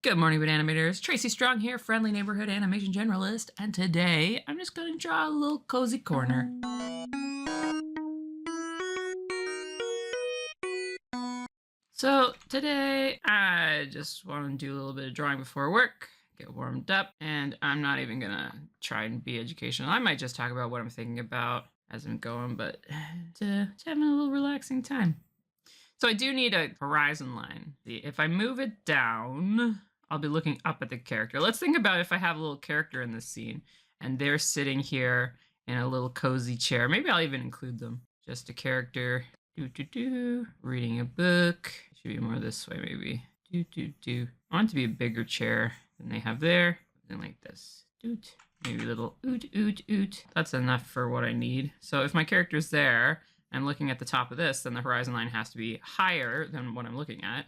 Good morning, Animators. Tracy Strong here, friendly neighborhood animation generalist, and today I'm just going to draw a little cozy corner. So today I just want to do a little bit of drawing before work, get warmed up, and I'm not even going to try and be educational. I might just talk about what I'm thinking about as I'm going, but just having a little relaxing time. So I do need a horizon line. If I move it down, I'll be looking up at the character. Let's think about if I have a little character in this scene and they're sitting here in a little cozy chair. Maybe I'll even include them. Just a character, reading a book. Should be more this way, maybe. I want it to be a bigger chair than they have there. Something like this. Maybe a little oot. That's enough for what I need. So if my character's there, I'm looking at the top of this, then the horizon line has to be higher than what I'm looking at.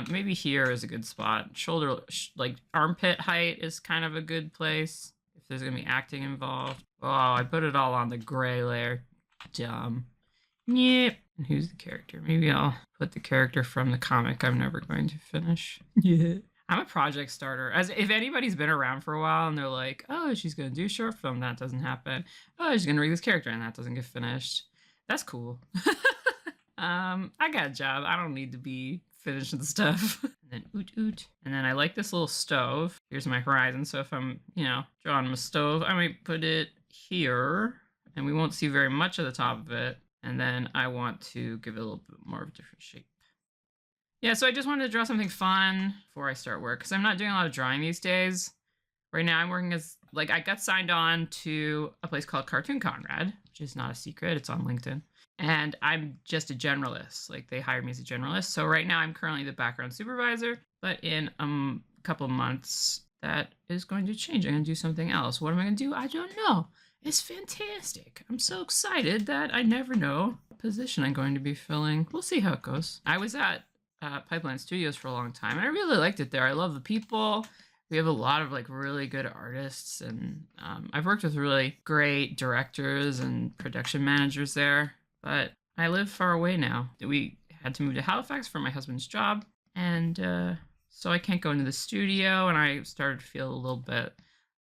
Maybe here is a good spot. Shoulder, like armpit height is kind of a good place if there's going to be acting involved. Oh, I put it all on the gray layer. Dumb. Yep. And who's the character? Maybe I'll put the character from the comic I'm never going to finish. Yeah. I'm a project starter. As if anybody's been around for a while and they're like, oh, she's going to do a short film, that doesn't happen. Oh, she's going to read this character and that doesn't get finished. That's cool. I got a job. I don't need to be finishing stuff. And then oot. And then I like this little stove. Here's my horizon. So if I'm, drawing my stove, I might put it here and we won't see very much of the top of it. And then I want to give it a little bit more of a different shape. Yeah, so I just wanted to draw something fun before I start work because I'm not doing a lot of drawing these days. Right now I'm working as, I got signed on to a place called Cartoon Conrad, which is not a secret. It's on LinkedIn. And I'm just a generalist. They hired me as a generalist. So right now I'm currently the background supervisor, but in a couple of months that is going to change. I'm going to do something else. What am I going to do? I don't know. It's fantastic. I'm so excited that I never know what position I'm going to be filling. We'll see how it goes. I was at Pipeline Studios for a long time, and I really liked it there. I love the people. We have a lot of really good artists, and I've worked with really great directors and production managers there, but I live far away now. We had to move to Halifax for my husband's job, and so I can't go into the studio, and I started to feel a little bit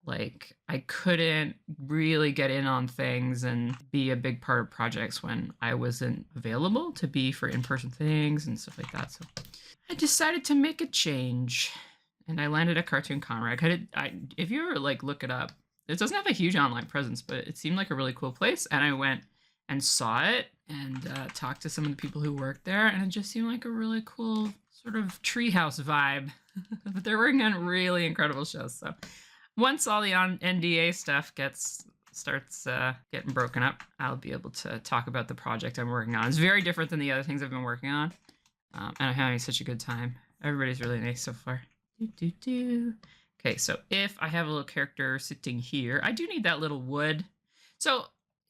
like I couldn't really get in on things and be a big part of projects when I wasn't available to be for in-person things and stuff like that. So I decided to make a change. And I landed at Cartoon Conrad. If you ever look it up, it doesn't have a huge online presence, but it seemed like a really cool place. And I went and saw it and talked to some of the people who worked there, and it just seemed like a really cool sort of treehouse vibe. But they're working on really incredible shows. So once all the NDA stuff starts getting broken up, I'll be able to talk about the project I'm working on. It's very different than the other things I've been working on, and I'm having such a good time. Everybody's really nice so far. Okay, so if I have a little character sitting here, I do need that little wood. So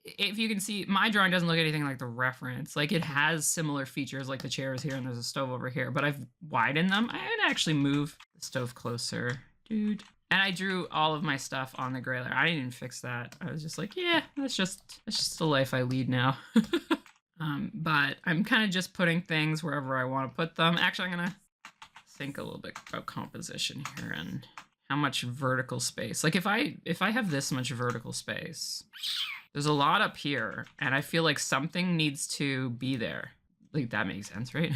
if you can see, my drawing doesn't look anything like the reference. It has similar features, like the chair is here and there's a stove over here, but I've widened them. I would actually move the stove closer, dude. And I drew all of my stuff on the gray layer. I didn't even fix that. I was just like, yeah, that's just the life I lead now. But I'm kind of just putting things wherever I want to put them. Actually, I'm gonna think a little bit about composition here and how much vertical space. If I have this much vertical space, there's a lot up here, and I feel like something needs to be there. That makes sense, right?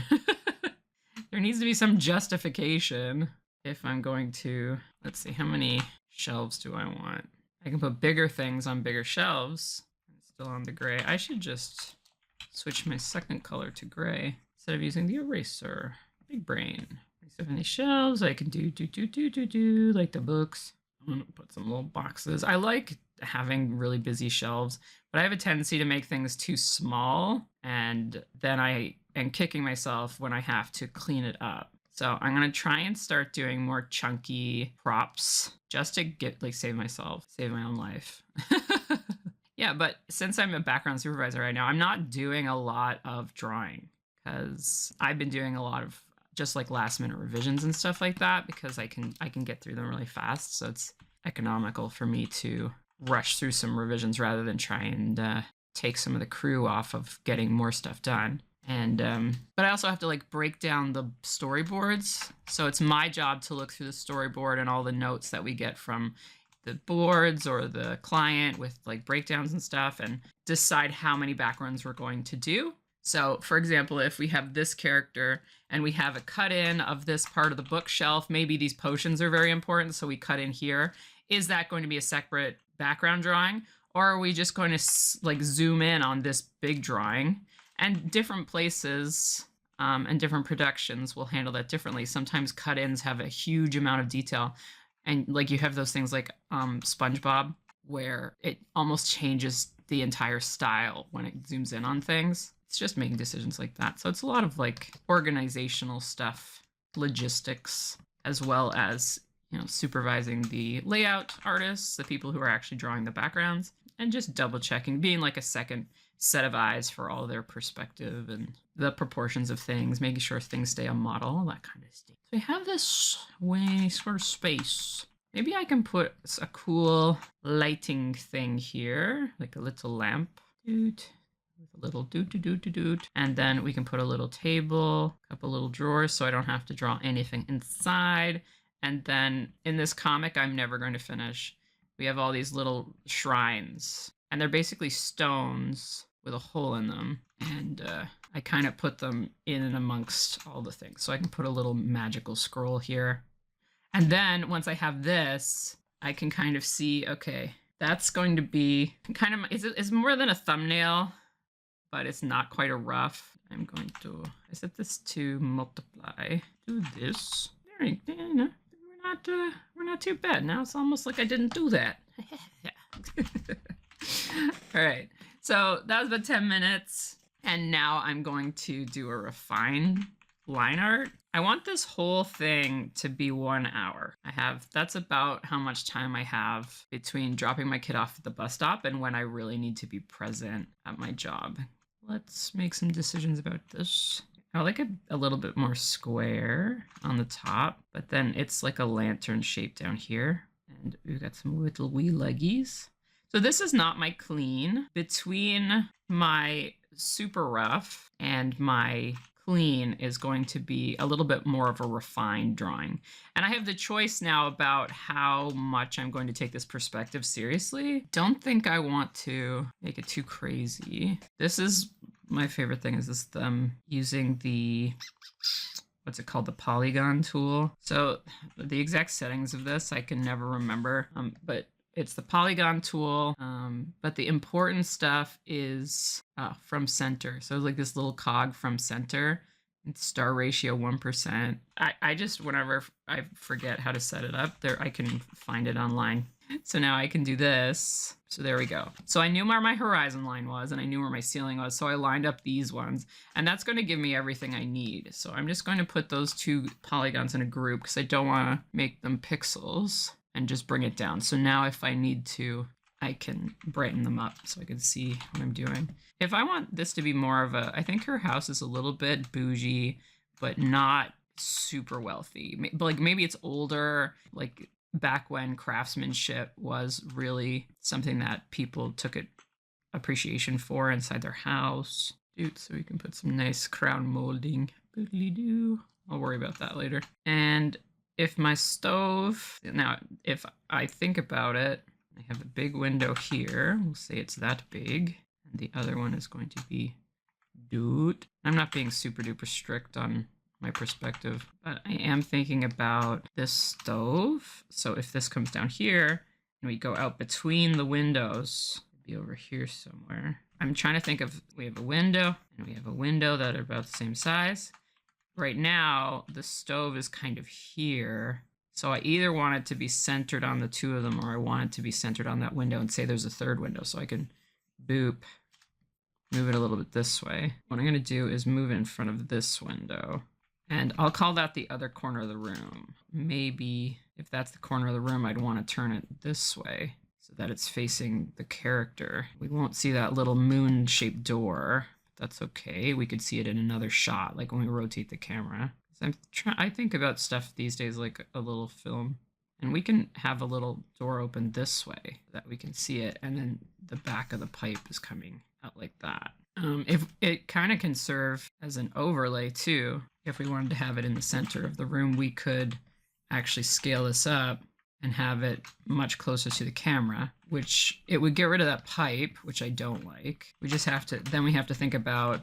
There needs to be some justification if I'm going to, let's see, how many shelves do I want? I can put bigger things on bigger shelves. Still on the gray. I should just switch my second color to gray instead of using the eraser. Big brain. So many shelves I can do like the books. I'm gonna put some little boxes. I like having really busy shelves, but I have a tendency to make things too small, and then I am kicking myself when I have to clean it up. So I'm gonna try and start doing more chunky props just to save my own life. Yeah, but since I'm a background supervisor right now, I'm not doing a lot of drawing because I've been doing a lot of just last minute revisions and stuff like that because I can get through them really fast. So it's economical for me to rush through some revisions rather than try and take some of the crew off of getting more stuff done. And but I also have to like break down the storyboards. So it's my job to look through the storyboard and all the notes that we get from the boards or the client with like breakdowns and stuff, and decide how many backgrounds we're going to do. So for example, if we have this character and we have a cut in of this part of the bookshelf, maybe these potions are very important, so we cut in here. Is that going to be a separate background drawing? Or are we just going to like zoom in on this big drawing? And different places and different productions will handle that differently. Sometimes cut-ins have a huge amount of detail. And like you have those things like SpongeBob, where it almost changes the entire style when it zooms in on things. It's just making decisions like that. So it's a lot of like organizational stuff, logistics, as well as, you know, supervising the layout artists, the people who are actually drawing the backgrounds, and just double checking, being like a second set of eyes for all their perspective and the proportions of things, making sure things stay on model, that kind of stuff. So we have this way sort of space. Maybe I can put a cool lighting thing here, like a little lamp. Doot. With a little doot, doot, doot, doot, doot. And then we can put a little table, a couple little drawers so I don't have to draw anything inside. And then in this comic I'm never going to finish, we have all these little shrines. And they're basically stones with a hole in them. And I kind of put them in and amongst all the things. So I can put a little magical scroll here. And then once I have this, I can kind of see, okay, that's going to be kind of, it's more than a thumbnail, but it's not quite a rough. I'm going to, I set this to multiply, do this. There you go. We're not too bad. Now it's almost like I didn't do that. All right, so that was about 10 minutes. And now I'm going to do a refined line art. I want this whole thing to be 1 hour. That's about how much time I have between dropping my kid off at the bus stop and when I really need to be present at my job. Let's make some decisions about this. I like it a little bit more square on the top, but then it's like a lantern shape down here. And we've got some little wee leggies. So this is not my clean. Between my super rough and my clean is going to be a little bit more of a refined drawing. And I have the choice now about how much I'm going to take this perspective seriously. Don't think I want to make it too crazy. This is my favorite thing, is this them using the, what's it called, the polygon tool. So the exact settings of this I can never remember, but it's the polygon tool, but the important stuff is from center. So like this little cog from center, it's star ratio 1%. I just, whenever I forget how to set it up, there I can find it online. So now I can do this. So there we go. So I knew where my horizon line was and I knew where my ceiling was. So I lined up these ones, and that's going to give me everything I need. So I'm just going to put those two polygons in a group because I don't want to make them pixels, and just bring it down. So now if I need to, I can brighten them up so I can see what I'm doing. If I want this to be more of a, I think her house is a little bit bougie, but not super wealthy. Like maybe it's older, like back when craftsmanship was really something that people took appreciation for inside their house. Dude, so we can put some nice crown molding. Boodly-doo. I'll worry about that later. And if my stove, now if I think about it, I have a big window here. We'll say it's that big. And the other one is going to be, dude. I'm not being super duper strict on my perspective, but I am thinking about this stove. So if this comes down here and we go out between the windows, it'd be over here somewhere. I'm trying to think of, we have a window and we have a window that are about the same size. Right now, the stove is kind of here. So I either want it to be centered on the two of them, or I want it to be centered on that window and say there's a third window. So I can boop, move it a little bit this way. What I'm going to do is move it in front of this window. And I'll call that the other corner of the room. Maybe if that's the corner of the room, I'd want to turn it this way so that it's facing the character. We won't see that little moon-shaped door. That's okay. We could see it in another shot, like when we rotate the camera. I think about stuff these days like a little film. And we can have a little door open this way so that we can see it, and then the back of the pipe is coming out like that. If it kind of can serve as an overlay too, if we wanted to have it in the center of the room, we could actually scale this up and have it much closer to the camera, which it would get rid of that pipe, which I don't like. We just have to, then we have to think about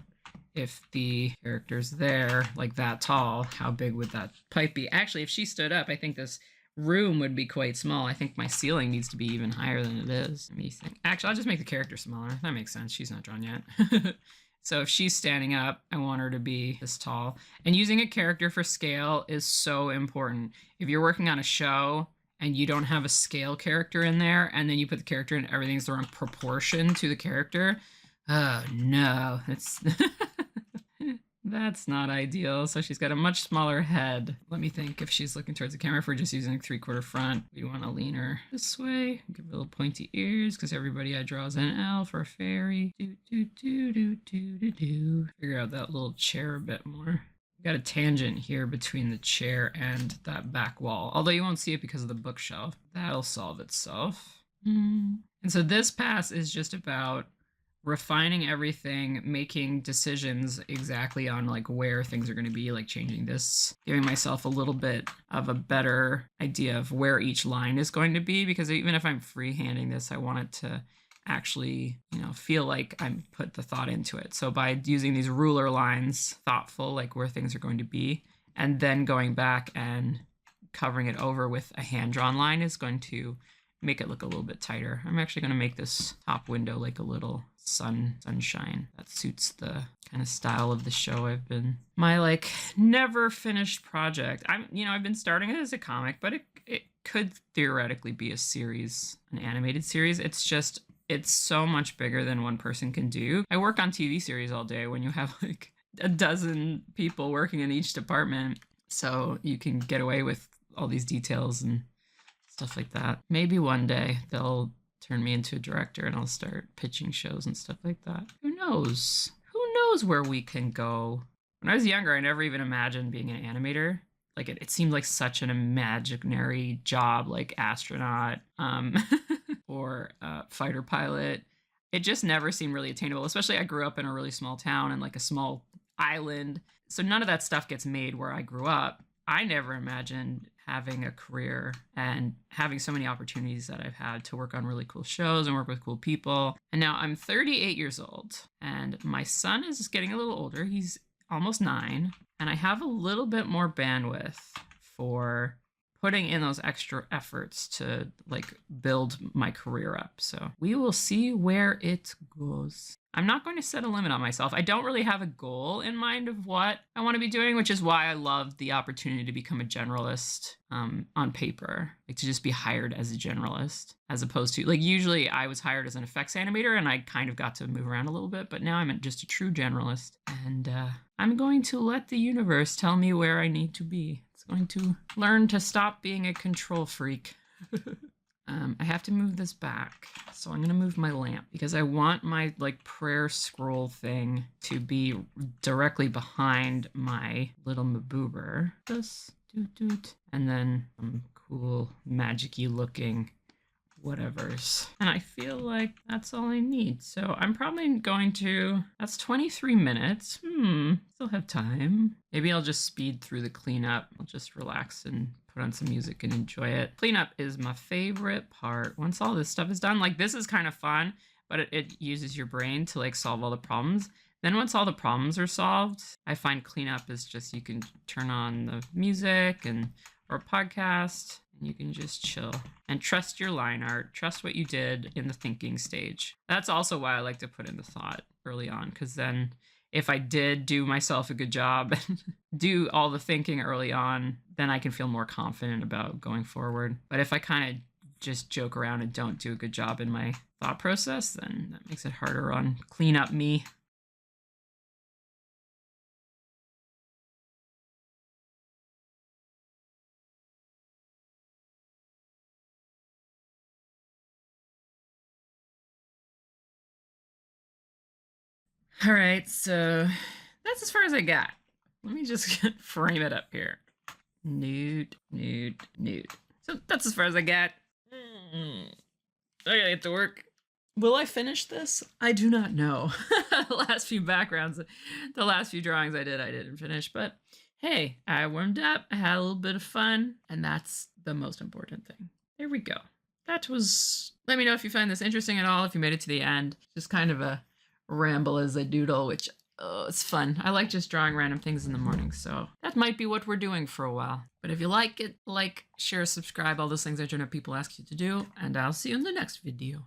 if the character's there, like that tall, how big would that pipe be? Actually, if she stood up, I think this room would be quite small. I think my ceiling needs to be even higher than it is. Let me think. Actually, I'll just make the character smaller. That makes sense. She's not drawn yet. So if she's standing up, I want her to be this tall. And using a character for scale is so important. If you're working on a show and you don't have a scale character in there, and then you put the character in, everything's the wrong proportion to the character. Oh no, it's that's not ideal. So she's got a much smaller head. Let me think if she's looking towards the camera. If we're just using 3/4 front, we want to lean her this way. Give her little pointy ears because everybody I draw is an L for a fairy. Do, do, do, do, do, do, do. Figure out that little chair a bit more. Got a tangent here between the chair and that back wall, although you won't see it because of the bookshelf. That'll solve itself. And so this pass is just about refining everything, making decisions exactly on like where things are going to be, like changing this, giving myself a little bit of a better idea of where each line is going to be, because even if I'm freehanding this, I want it to actually, feel like I'm put the thought into it. So by using these ruler lines, thoughtful, like where things are going to be, and then going back and covering it over with a hand-drawn line is going to make it look a little bit tighter. I'm actually going to make this top window like a little sunshine. That suits the kind of style of the show. My like never finished project. I've been starting it as a comic, but it could theoretically be a series, an animated series. It's so much bigger than one person can do. I work on TV series all day when you have like a dozen people working in each department. So you can get away with all these details and stuff like that. Maybe one day they'll turn me into a director and I'll start pitching shows and stuff like that. Who knows? Who knows where we can go? When I was younger, I never even imagined being an animator. Like it seemed like such an imaginary job, like astronaut or fighter pilot. It just never seemed really attainable, especially I grew up in a really small town and like a small island. So none of that stuff gets made where I grew up. I never imagined having a career and having so many opportunities that I've had to work on really cool shows and work with cool people. And now I'm 38 years old and my son is getting a little older. He's almost 9 and I have a little bit more bandwidth for putting in those extra efforts to like build my career up. So we will see where it goes. I'm not going to set a limit on myself. I don't really have a goal in mind of what I want to be doing, which is why I love the opportunity to become a generalist on paper, like to just be hired as a generalist, as opposed to like usually I was hired as an effects animator and I kind of got to move around a little bit, but now I'm just a true generalist and I'm going to let the universe tell me where I need to be. It's going to learn to stop being a control freak. I have to move this back. So I'm going to move my lamp because I want my like prayer scroll thing to be directly behind my little Maboober. This, doot, doot. And then some cool magic-y looking whatevers. And I feel like that's all I need. So I'm probably going to, that's 23 minutes. Still have time. Maybe I'll just speed through the cleanup. I'll just relax and put on some music and enjoy it. Cleanup is my favorite part. Once all this stuff is done, like this is kind of fun, but it uses your brain to like solve all the problems. Then once all the problems are solved, I find cleanup is just, you can turn on the music or a podcast and you can just chill and trust your line art, trust what you did in the thinking stage. That's also why I like to put in the thought early on, because then if I did do myself a good job and do all the thinking early on, then I can feel more confident about going forward. But if I kind of just joke around and don't do a good job in my thought process, then that makes it harder on clean up me. All right, so that's as far as I got. Let me just frame it up here. Nude, nude, nude. So that's as far as I got. I gotta get to work. Will I finish this? I do not know. The last few drawings I didn't finish, but hey, I warmed up, I had a little bit of fun, and that's the most important thing. There we go. Let me know if you find this interesting at all, if you made it to the end. Just kind of a ramble as I doodle, which it's fun. I like just drawing random things in the morning, so that might be what we're doing for a while. But if you like it, like, share, subscribe, all those things Internet people ask you to do, and I'll see you in the next video.